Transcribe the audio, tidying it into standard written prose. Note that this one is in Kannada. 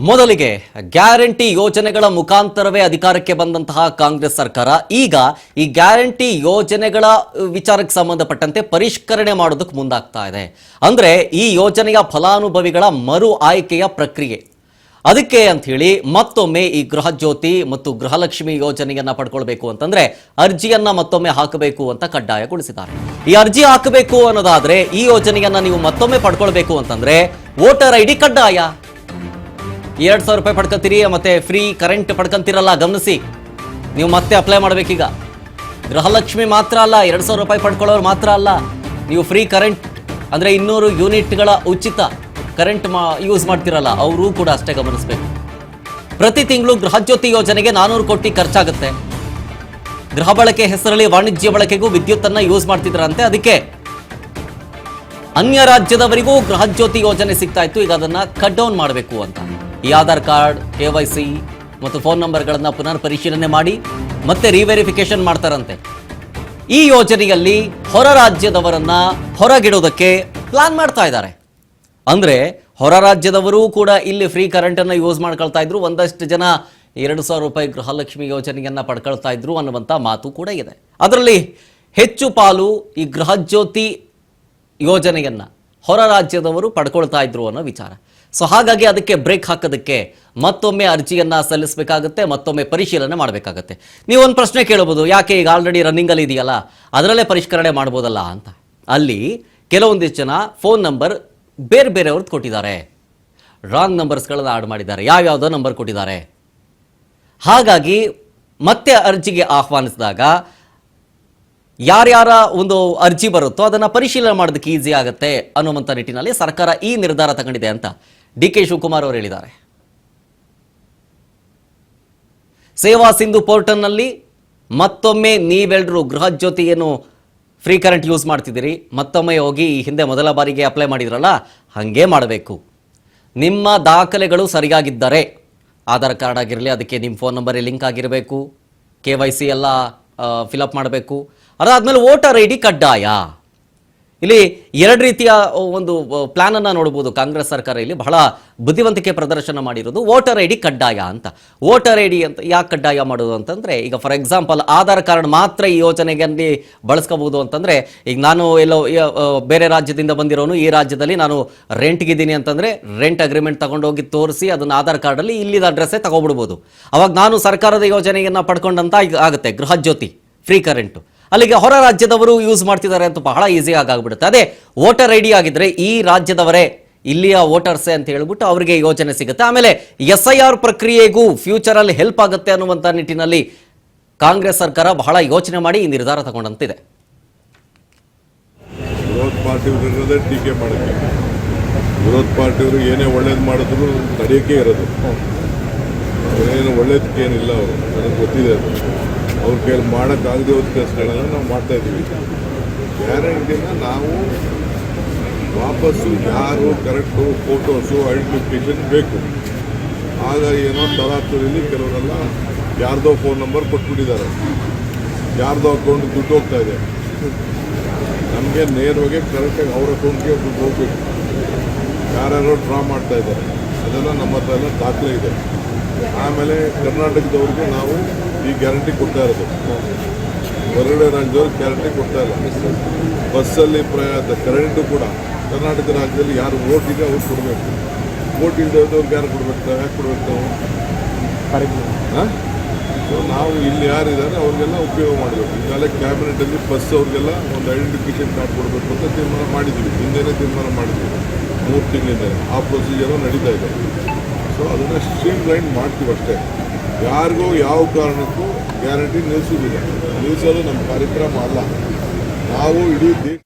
ಮೊದಲಿಗೆ ಗ್ಯಾರಂಟಿ ಯೋಜನೆಗಳ ಮುಖಾಂತರವೇ ಅಧಿಕಾರಕ್ಕೆ ಬಂದಂತಹ ಕಾಂಗ್ರೆಸ್ ಸರ್ಕಾರ ಈಗ ಈ ಗ್ಯಾರಂಟಿ ಯೋಜನೆಗಳ ವಿಚಾರಕ್ಕೆ ಸಂಬಂಧಪಟ್ಟಂತೆ ಪರಿಷ್ಕರಣೆ ಮಾಡೋದಕ್ಕೆ ಮುಂದಾಗ್ತಾ ಇದೆ. ಅಂದ್ರೆ ಈ ಯೋಜನೆಯ ಫಲಾನುಭವಿಗಳ ಮರು ಆಯ್ಕೆಯ ಪ್ರಕ್ರಿಯೆ. ಅದಕ್ಕೆ ಅಂತ ಹೇಳಿ ಮತ್ತೊಮ್ಮೆ ಈ ಗೃಹ ಜ್ಯೋತಿ ಮತ್ತು ಗೃಹಲಕ್ಷ್ಮಿ ಯೋಜನೆಯನ್ನ ಪಡ್ಕೊಳ್ಬೇಕು ಅಂತಂದ್ರೆ ಅರ್ಜಿಯನ್ನ ಮತ್ತೊಮ್ಮೆ ಹಾಕಬೇಕು ಅಂತ ಕಡ್ಡಾಯಗೊಳಿಸಿದ್ದಾರೆ. ಈ ಅರ್ಜಿ ಹಾಕಬೇಕು ಅನ್ನೋದಾದ್ರೆ ಈ ಯೋಜನೆಯನ್ನ ನೀವು ಮತ್ತೊಮ್ಮೆ ಪಡ್ಕೊಳ್ಬೇಕು ಅಂತಂದ್ರೆ ವೋಟರ್ ಐಡಿ ಕಡ್ಡಾಯ. 2,000 ರೂಪಾಯಿ ಪಡ್ಕೊಂತೀರಿ, ಮತ್ತೆ ಫ್ರೀ ಕರೆಂಟ್ ಪಡ್ಕೊಂತೀರಲ್ಲ, ಗಮನಿಸಿ, ನೀವು ಮತ್ತೆ ಅಪ್ಲೈ ಮಾಡಬೇಕೀಗ. ಗೃಹಲಕ್ಷ್ಮಿ ಮಾತ್ರ ಅಲ್ಲ, 2,000 ರೂಪಾಯಿ ಪಡ್ಕೊಳ್ಳೋರು ಮಾತ್ರ ಅಲ್ಲ, ನೀವು ಫ್ರೀ ಕರೆಂಟ್ ಅಂದರೆ 200 ಯೂನಿಟ್ಗಳ ಉಚಿತ ಕರೆಂಟ್ ಯೂಸ್ ಮಾಡ್ತಿರಲ್ಲ, ಅವರು ಕೂಡ ಅಷ್ಟೇ ಗಮನಿಸಬೇಕು. ಪ್ರತಿ ತಿಂಗಳು ಗೃಹ ಜ್ಯೋತಿ ಯೋಜನೆಗೆ 400 ಕೋಟಿ ಖರ್ಚಾಗುತ್ತೆ. ಗೃಹ ಬಳಕೆ ಹೆಸರಲ್ಲಿ ವಾಣಿಜ್ಯ ಬಳಕೆಗೂ ವಿದ್ಯುತ್ತನ್ನು ಯೂಸ್ ಮಾಡ್ತಿದ್ರಂತೆ. ಅದಕ್ಕೆ ಅನ್ಯ ರಾಜ್ಯದವರಿಗೂ ಗೃಹ ಜ್ಯೋತಿ ಯೋಜನೆ ಸಿಗ್ತಾ ಇತ್ತು. ಈಗ ಅದನ್ನು ಕಟ್ ಡೌನ್ ಮಾಡಬೇಕು ಅಂತ ಈ ಆಧಾರ್ ಕಾರ್ಡ್, KYC ಮತ್ತು ಫೋನ್ ನಂಬರ್ಗಳನ್ನು ಪುನರ್ ಪರಿಶೀಲನೆ ಮಾಡಿ ಮತ್ತೆ ರಿವೆರಿಫಿಕೇಶನ್ ಮಾಡ್ತಾರಂತೆ. ಈ ಯೋಜನೆಯಲ್ಲಿ ಹೊರ ರಾಜ್ಯದವರನ್ನ ಹೊರಗಿಡೋದಕ್ಕೆ ಪ್ಲಾನ್ ಮಾಡ್ತಾ ಇದ್ದಾರೆ. ಅಂದ್ರೆ ಹೊರ ರಾಜ್ಯದವರು ಕೂಡ ಇಲ್ಲಿ ಫ್ರೀ ಕರೆಂಟ್ ಅನ್ನು ಯೂಸ್ ಮಾಡ್ಕೊಳ್ತಾ ಇದ್ರು. ಒಂದಷ್ಟು ಜನ 2,000 ರೂಪಾಯಿ ಗೃಹಲಕ್ಷ್ಮಿ ಯೋಜನೆಯನ್ನ ಪಡ್ಕೊಳ್ತಾ ಇದ್ರು ಅನ್ನುವಂಥ ಮಾತು ಕೂಡ ಇದೆ. ಅದರಲ್ಲಿ ಹೆಚ್ಚು ಪಾಲು ಈ ಗೃಹ ಜ್ಯೋತಿ ಯೋಜನೆಯನ್ನ ಹೊರ ರಾಜ್ಯದವರು ಪಡ್ಕೊಳ್ತಾ ಇದ್ರು ಅನ್ನೋ ವಿಚಾರ. ಸೊ ಹಾಗಾಗಿ ಅದಕ್ಕೆ ಬ್ರೇಕ್ ಹಾಕೋದಕ್ಕೆ ಮತ್ತೊಮ್ಮೆ ಅರ್ಜಿಯನ್ನ ಸಲ್ಲಿಸಬೇಕಾಗುತ್ತೆ, ಮತ್ತೊಮ್ಮೆ ಪರಿಶೀಲನೆ ಮಾಡಬೇಕಾಗತ್ತೆ. ನೀವೊಂದು ಪ್ರಶ್ನೆ ಕೇಳಬಹುದು, ಯಾಕೆ ಈಗ ಆಲ್ರೆಡಿ ರನ್ನಿಂಗಲ್ಲಿ ಇದೆಯಲ್ಲ ಅದರಲ್ಲೇ ಪರಿಷ್ಕರಣೆ ಮಾಡ್ಬೋದಲ್ಲ ಅಂತ. ಅಲ್ಲಿ ಕೆಲವೊಂದಿಷ್ಟು ಜನ ಫೋನ್ ನಂಬರ್ ಬೇರೆ ಬೇರೆಯವ್ರದ್ದು ಕೊಟ್ಟಿದ್ದಾರೆ, ರಾಂಗ್ ನಂಬರ್ಸ್ಗಳನ್ನು ಆಡ್ ಮಾಡಿದ್ದಾರೆ, ಯಾವ್ಯಾವುದೋ ನಂಬರ್ ಕೊಟ್ಟಿದ್ದಾರೆ. ಹಾಗಾಗಿ ಮತ್ತೆ ಅರ್ಜಿಗೆ ಆಹ್ವಾನಿಸಿದಾಗ ಯಾರ್ಯಾರ ಒಂದು ಅರ್ಜಿ ಬರುತ್ತೋ ಅದನ್ನು ಪರಿಶೀಲನೆ ಮಾಡೋದಕ್ಕೆ ಈಸಿ ಆಗುತ್ತೆ ಅನ್ನುವಂಥ ನಿಟ್ಟಿನಲ್ಲಿ ಸರ್ಕಾರ ಈ ನಿರ್ಧಾರ ತಗೊಂಡಿದೆ ಅಂತ DK ಶಿವಕುಮಾರ್ ಅವರು ಹೇಳಿದ್ದಾರೆ. ಸೇವಾ ಸಿಂಧು ಪೋರ್ಟಲ್ನಲ್ಲಿ ಮತ್ತೊಮ್ಮೆ ನೀವೆಲ್ಲರೂ ಗೃಹ ಜ್ಯೋತಿ ಏನು ಫ್ರೀ ಕರೆಂಟ್ ಯೂಸ್ ಮಾಡ್ತಿದ್ದೀರಿ, ಮತ್ತೊಮ್ಮೆ ಹೋಗಿ ಈ ಹಿಂದೆ ಮೊದಲ ಬಾರಿಗೆ ಅಪ್ಲೈ ಮಾಡಿದ್ರಲ್ಲ ಹಾಗೆ ಮಾಡಬೇಕು. ನಿಮ್ಮ ದಾಖಲೆಗಳು ಸರಿಯಾಗಿದ್ದರೆ ಆಧಾರ್ ಕಾರ್ಡ್ ಆಗಿರಲಿ, ಅದಕ್ಕೆ ನಿಮ್ಮ ಫೋನ್ ನಂಬರ್ ಲಿಂಕ್ ಆಗಿರಬೇಕು, KYC ಎಲ್ಲ ಫಿಲಪ್ ಮಾಡಬೇಕು. ಅದಾದ್ಮೇಲೆ ವೋಟರ್ ID ಕಡ್ಡಾಯ. ಇಲ್ಲಿ ಎರಡು ರೀತಿಯ ಒಂದು ಪ್ಲಾನ್ ಅನ್ನ ನೋಡಬಹುದು. ಕಾಂಗ್ರೆಸ್ ಸರ್ಕಾರ ಇಲ್ಲಿ ಬಹಳ ಬುದ್ಧಿವಂತಿಕೆ ಪ್ರದರ್ಶನ ಮಾಡಿರೋದು ವೋಟರ್ ID ಕಡ್ಡಾಯ ಅಂತ. ವೋಟರ್ ID ಅಂತ ಯಾಕೆ ಕಡ್ಡಾಯ ಮಾಡೋದು ಅಂತಂದ್ರೆ, ಈಗ ಫಾರ್ ಎಕ್ಸಾಂಪಲ್ ಆಧಾರ್ ಕಾರ್ಡ್ ಮಾತ್ರ ಈ ಯೋಜನೆಗೆ ಬಳಸ್ಕೋಬಹುದು ಅಂತಂದ್ರೆ, ಈಗ ನಾನು ಎಲ್ಲೋ ಬೇರೆ ರಾಜ್ಯದಿಂದ ಬಂದಿರೋನು ಈ ರಾಜ್ಯದಲ್ಲಿ ನಾನು ರೆಂಟ್ಗಿದ್ದೀನಿ ಅಂತಂದ್ರೆ ರೆಂಟ್ ಅಗ್ರಿಮೆಂಟ್ ತಗೊಂಡೋಗಿ ತೋರಿಸಿ ಅದನ್ನ ಆಧಾರ್ ಕಾರ್ಡಲ್ಲಿ ಇಲ್ಲಿದ ಅಡ್ರೆಸ್ಸೇ ತಗೊಬಿಡ್ಬೋದು. ಅವಾಗ ನಾನು ಸರ್ಕಾರದ ಯೋಜನೆಯನ್ನ ಪಡ್ಕೊಂಡಂತ ಆಗುತ್ತೆ ಗೃಹ ಜ್ಯೋತಿ ಫ್ರೀ ಕರೆಂಟು. ಅಲ್ಲಿಗೆ ಹೊರ ರಾಜ್ಯದವರು ಯೂಸ್ ಮಾಡ್ತಿದ್ದಾರೆ ಅಂತ ಬಹಳ ಈಸಿಯಾಗಿ ಆಗ್ಬಿಡುತ್ತೆ. ಅದೇ ವೋಟರ್ ID ಆಗಿದ್ರೆ ಈ ರಾಜ್ಯದವರೇ, ಇಲ್ಲಿಯ ವೋಟರ್ಸೇ ಅಂತ ಹೇಳ್ಬಿಟ್ಟು ಅವರಿಗೆ ಯೋಜನೆ ಸಿಗುತ್ತೆ. ಆಮೇಲೆ SIR ಪ್ರಕ್ರಿಯೆಗೂ ಫ್ಯೂಚರ್ ಅಲ್ಲಿ ಹೆಲ್ಪ್ ಆಗುತ್ತೆ ಅನ್ನುವಂಥ ನಿಟ್ಟಿನಲ್ಲಿ ಕಾಂಗ್ರೆಸ್ ಸರ್ಕಾರ ಬಹಳ ಯೋಚನೆ ಮಾಡಿ ಈ ನಿರ್ಧಾರ ತಗೊಂಡಂತಿದೆ. ವಿರೋಧ ಪಾರ್ಟಿಯವರಿರೋದೇ ಟೀಕೆ ಮಾಡೋಕ್ಕೆ, ವಿರೋಧ ಪಾರ್ಟಿಯವರು ಏನೇ ಒಳ್ಳೇದು ಮಾಡಿದ್ರು ತಡೆಯೋಕ್ಕೆ ಇರೋದು. ಏನು ಒಳ್ಳೇದಕ್ಕೆ ಏನಿಲ್ಲ, ಅವರು ನನಗೆ ಗೊತ್ತಿದೆ. ಅದು ಅವ್ರ ಕೈಲಿ ಮಾಡೋಕ್ಕಾಗದೆ ಹೋದ ಕೆಲಸಗಳನ್ನ ನಾವು ಮಾಡ್ತಾಯಿದ್ದೀವಿ. ಗ್ಯಾರಂಟಿನ ನಾವು ವಾಪಸ್ಸು ಯಾರು ಕರೆಕ್ಟು ಫೋಟೋಸು ಐಡೆಂಟಿಫಿಕೇಷನ್ ಬೇಕು. ಆಗ ಏನೋ ತರಾತುರಿಲಿ ಕೆಲವರೆಲ್ಲ ಯಾರ್ದೋ ಫೋನ್ ನಂಬರ್ ಕೊಟ್ಬಿಟ್ಟಿದ್ದಾರೆ, ಯಾರ್ದೋ ಅಕೌಂಟ್ಗೆ ದುಡ್ಡು ಹೋಗ್ತಾ ಇದೆ. ನಮಗೆ ನೇರವಾಗಿ ಕರೆಕ್ಟಾಗಿ ಅವ್ರ ಅಕೌಂಟ್ಗೆ ದುಡ್ಡು ಹೋಗ್ಬೇಕು. ಯಾರ್ಯಾರೋ ಡ್ರಾ ಮಾಡ್ತಾ ಇದ್ದಾರೆ, ಅದೆಲ್ಲ ನಮ್ಮ ಹತ್ರ ಎಲ್ಲ ದಾಖಲೆ ಇದೆ. ಆಮೇಲೆ ಕರ್ನಾಟಕದವ್ರಿಗೆ ನಾವು ಈ ಗ್ಯಾರಂಟಿ ಕೊಡ್ತಾ ಇರೋದು, ಹೊರಗಡೆ ರಾಜ್ಯದವ್ರಿಗೆ ಗ್ಯಾರಂಟಿ ಕೊಡ್ತಾ ಇಲ್ಲ. ಬಸ್ಸಲ್ಲಿ ಕರೆಂಟು ಕೂಡ ಕರ್ನಾಟಕ ರಾಜ್ಯದಲ್ಲಿ ಯಾರು ವೋಟ್ ಇದೆ ಅವ್ರು ಕೊಡಬೇಕು. ವೋಟ್ ಇಲ್ಲದವ್ರಿಗೆ ಯಾರು ಕೊಡಬೇಕು, ಯಾಕೆ ಕೊಡಬೇಕು ನಾವು? ಸೊ ನಾವು ಇಲ್ಲಿ ಯಾರಿದ್ದಾರೆ ಅವ್ರಿಗೆಲ್ಲ ಉಪಯೋಗ ಮಾಡಬೇಕು. ಈಗಾಗಲೇ ಕ್ಯಾಬಿನೆಟಲ್ಲಿ ಬಸ್ ಅವ್ರಿಗೆಲ್ಲ ಒಂದು ಐಡೆಂಟಿಫಿಕೇಷನ್ ಕಾರ್ಡ್ ಕೊಡಬೇಕು ಅಂತ ತೀರ್ಮಾನ ಮಾಡಿದ್ದೀವಿ. ಹಿಂದೆನೇ ತೀರ್ಮಾನ ಮಾಡಿದ್ದೀವಿ, 3 ತಿಂಗಳಿಂದ ಆ ಪ್ರೊಸೀಜರು ನಡೀತಾ ಇದೆ. ಸೊ ಅದನ್ನು ಸ್ಟ್ರೀಮ್ ಲೈನ್ ಮಾಡ್ತೀವಿ ಅಷ್ಟೇ. ಯಾರಿಗೂ ಯಾವ ಕಾರಣಕ್ಕೂ ಗ್ಯಾರಂಟಿ ನಿಲ್ಲಿಸೋದಿಲ್ಲ. ನಿಲ್ಲಿಸೋದು ನಮ್ಮ ಕಾರ್ಯಕ್ರಮ ಅಲ್ಲ. ನಾವು ಇಡೀ ದೇಶ